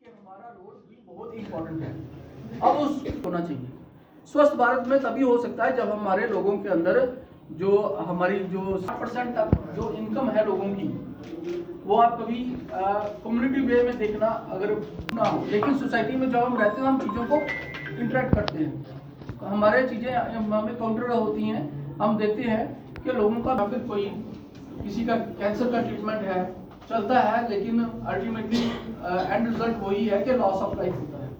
कि हमारा रोल भी बहुत इम्पोर्टेंट है। अब उस होना चाहिए। स्वस्थ भारत में तभी हो सकता है जब हमारे लोगों के अंदर जो हमारी जो 60% तक जो इनकम है लोगों की, वो आप कभी कम्युनिटी वे में देखना अगर ना हो, लेकिन सोसाइटी में जब हम रहते हैं हम चीज़ों को इंटरेक्ट करते हैं, तो हमारे चीज़ें हमें काउंटर होती हैं। हम देखते हैं कि लोगों का फिर कोई किसी का कैंसर का ट्रीटमेंट है चलता है, लेकिन अल्टीमेटली एंड रिजल्ट वही है कि लॉस ऑफ लाइफ होता है।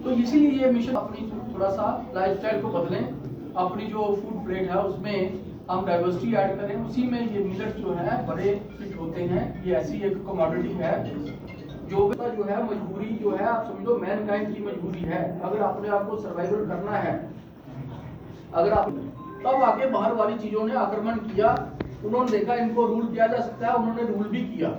तो इसीलिए ये मिशन अपनी थोड़ा सा लाइफस्टाइल को बदलें, अपनी जो फूड प्लेट है उसमें हम डाइवर्सिटी ऐड करें। उसी में ये मिलेट जो है बड़े फिट होते हैं। ये ऐसी एक कमोडिटी है जो है मजबूरी जो है, आप समझो मैनकाइंड की मजबूरी है। अगर अपने आप को सर्वाइवल करना है, अगर आप तब आके बाहर वाली चीजों ने आक्रमण किया, उन्होंने देखा इनको रूल किया जा सकता है, उन्होंने रूल भी किया।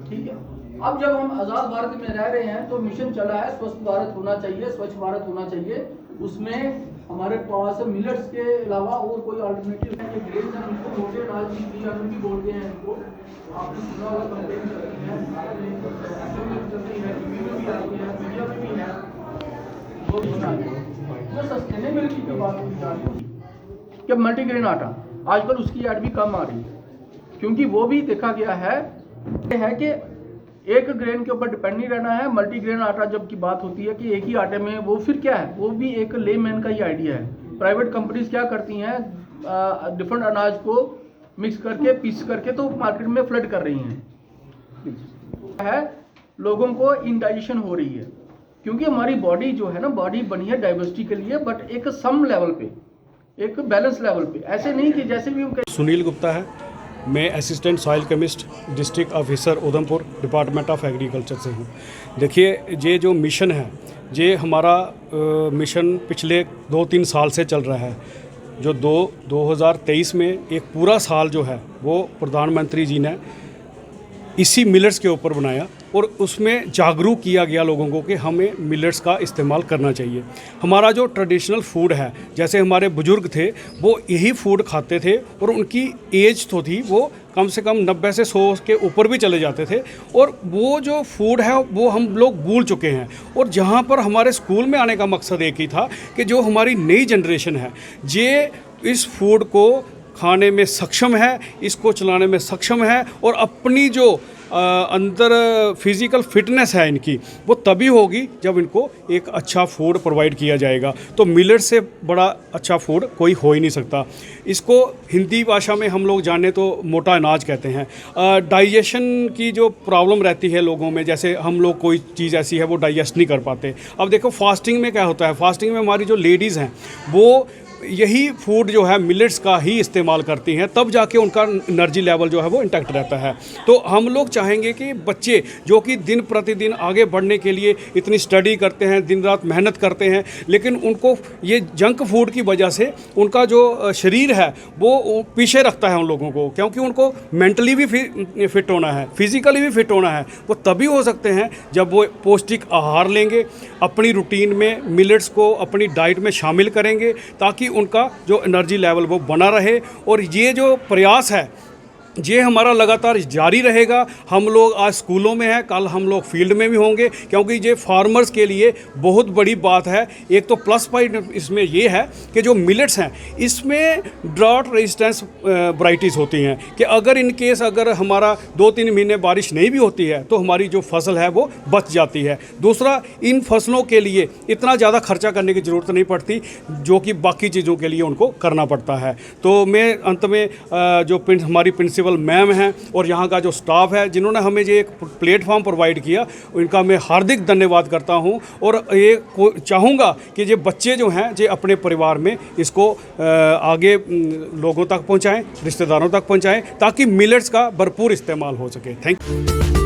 ठीक है, अब जब हम आजाद भारत में रह रहे हैं तो मिशन चला है स्वस्थ भारत होना चाहिए, स्वच्छ भारत होना चाहिए। उसमें हमारे पास मिलेट्स के अलावा और कोई अल्टरनेटिव है। ग्रेन्स हैं, उनको मोटे अनाज भी बोलते हैं। इनको आपने सुना होगा, कंप्लेन चलती है, चलती है, टीवी में भी आती है, मीडिया में भी है। जो सस्टेनेबिलिटी की बात की जा रही है कि मल्टीग्रेन आटा, आजकल उसकी ऐड भी कम आ रही है, क्योंकि वो भी देखा गया है कि एक ग्रेन के ऊपर डिपेंड नहीं रहना है। मल्टीग्रेन आटा जब की बात होती है कि एक ही आटे में, वो फिर क्या है, वो भी एक लेमैन का ही आइडिया है। प्राइवेट कंपनीज क्या करती हैं, डिफरेंट अनाज को मिक्स करके पीस करके तो मार्केट में फ्लड कर रही हैं। लोगों को इंडाइजेशन हो रही है, क्योंकि हमारी बॉडी जो है ना, बॉडी बनी है डाइवर्सिटी के लिए, बट एक सम लेवल पे, एक बैलेंस लेवल पे। ऐसे नहीं कि जैसे भी हम सुनील गुप्ता है, मैं assistant soil chemist district officer Udhampur department of agriculture से हूँ। देखिए, ये जो मिशन है, ये हमारा मिशन पिछले 2-3 साल से चल रहा है। जो 2023 में एक पूरा साल जो है वो प्रधानमंत्री जी ने इसी मिलेट्स के ऊपर बनाया और उसमें जागरूक किया गया लोगों को कि हमें मिलेट्स का इस्तेमाल करना चाहिए। हमारा जो ट्रेडिशनल फूड है, जैसे हमारे बुजुर्ग थे वो यही फूड खाते थे और उनकी एज तो थी, वो कम से कम 90 से 100 के ऊपर भी चले जाते थे, और वो जो फूड है वो हम लोग भूल चुके हैं। और जहाँ पर हमारे स्कूल में आने का मकसद एक ही था कि जो हमारी नई जनरेशन है ये इस फूड को खाने में सक्षम है, इसको चलाने में सक्षम है, और अपनी जो अंदर फिज़िकल फिटनेस है इनकी, वो तभी होगी जब इनको एक अच्छा फूड प्रोवाइड किया जाएगा। तो मिलेट से बड़ा अच्छा फूड कोई हो ही नहीं सकता। इसको हिंदी भाषा में हम लोग जाने तो मोटा अनाज कहते हैं। डाइजेशन की जो प्रॉब्लम रहती है लोगों में, जैसे हम लोग कोई चीज़ ऐसी है वो डाइजेस्ट नहीं कर पाते। अब देखो फास्टिंग में क्या होता है, फास्टिंग में हमारी जो लेडीज़ हैं वो यही फूड जो है मिलेट्स का ही इस्तेमाल करती हैं, तब जाके उनका एनर्जी लेवल जो है वो इंटैक्ट रहता है। तो हम लोग चाहेंगे कि बच्चे जो कि दिन प्रतिदिन आगे बढ़ने के लिए इतनी स्टडी करते हैं, दिन रात मेहनत करते हैं, लेकिन उनको ये जंक फूड की वजह से उनका जो शरीर है वो पीछे रखता है उन लोगों को, क्योंकि उनको मेंटली भी फिट होना है, फिज़िकली भी फिट होना है। वो तभी हो सकते हैं जब वो पौष्टिक आहार लेंगे, अपनी रूटीन में मिलेट्स को अपनी डाइट में शामिल करेंगे, ताकि उनका जो एनर्जी लेवल वो बना रहे। और ये जो प्रयास है ये हमारा लगातार जारी रहेगा। हम लोग आज स्कूलों में हैं, कल हम लोग फील्ड में भी होंगे, क्योंकि ये फार्मर्स के लिए बहुत बड़ी बात है। एक तो प्लस पॉइंट इसमें ये है कि जो मिलेट्स हैं इसमें ड्राउट रेजिस्टेंस वैराइटीज़ होती हैं, कि अगर इन केस अगर हमारा 2-3 महीने बारिश नहीं भी होती है तो हमारी जो फसल है वो बच जाती है। दूसरा, इन फसलों के लिए इतना ज़्यादा खर्चा करने की ज़रूरत नहीं पड़ती जो कि बाकी चीज़ों के लिए उनको करना पड़ता है। तो मैं अंत में जो हमारी प्रिंसिपल मैम हैं और यहाँ का जो स्टाफ है जिन्होंने हमें ये एक प्लेटफॉर्म प्रोवाइड किया, उनका मैं हार्दिक धन्यवाद करता हूँ। और ये चाहूँगा कि ये बच्चे जो हैं ये अपने परिवार में इसको आगे लोगों तक पहुँचाएँ, रिश्तेदारों तक पहुँचाएँ, ताकि मिलेट्स का भरपूर इस्तेमाल हो सके। Thank you.